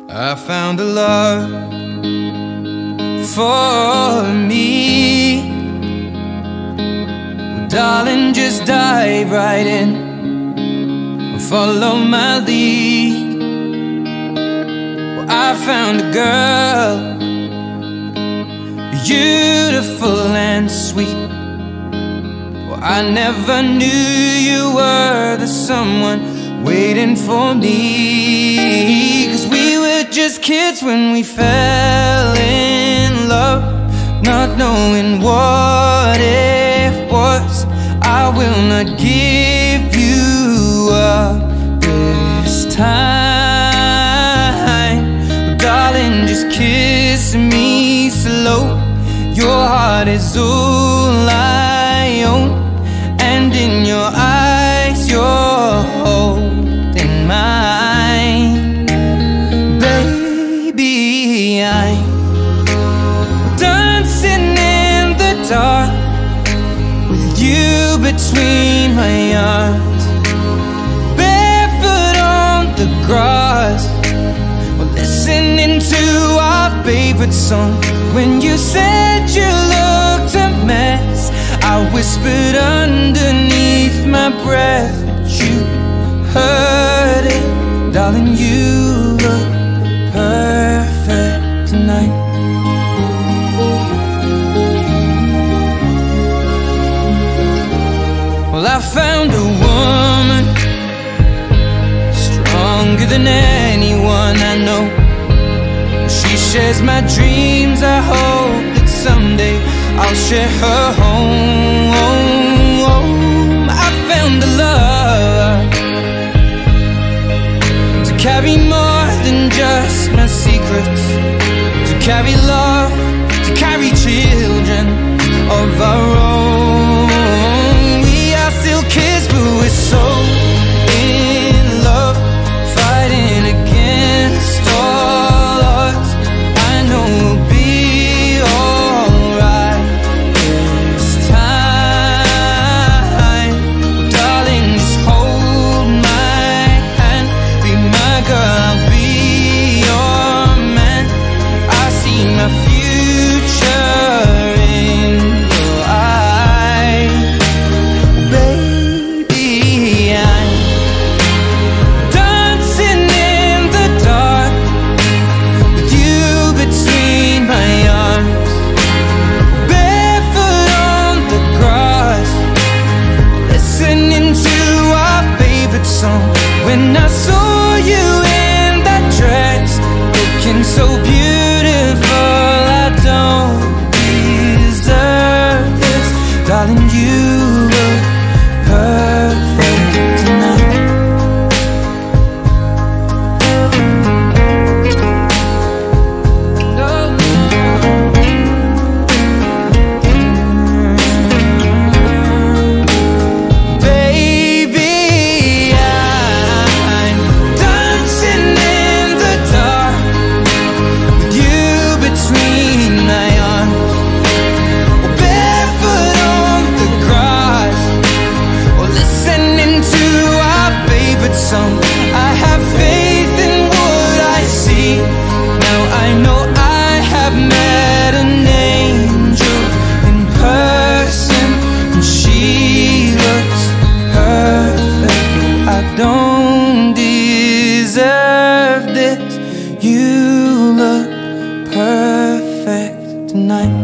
I found a love for me. Well, darling, just dive right in and follow my lead. Well, I found a girl, beautiful and sweet. Well, I never knew you were the someone waiting for me. 'Cause we were just kids when we fell in love, not knowing what it was. I will not give you up this time. But darling, just kiss me slow. Your heart is all I own, and in your eyes you're holding mine. Baby, I'm dancing in the dark with you between my arms, barefoot on the grass. We're listening to our favorite song. When you said you looked a mess, I whispered underneath my breath, but you heard it. Darling, you look perfect tonight. Well, I found a woman stronger than anyone I know. She shares my dreams. I hope that someday I'll share her home. I found a love to carry more than just my secrets, to carry love, to carry children of our own. We are still kids, but we're so in love, fighting against all odds. I know we'll be alright this time. Darling, just hold my hand, be my girl, I'll be your man. I see my future in your eyes. Baby, I'm dancing in the dark with you between my arms, barefoot on the grass, listening to our favorite song. When I saw you in that dress, looking so beautiful, I don't deserve this. Darling, you look perfect tonight. Baby, I'm dancing in the dark with you between my arms, barefoot on the grass, or listening to our favorite song. I have faith in what I see. Now I know I have met an angel in person, and she looks perfect. I don't deserve this. You look perfect tonight.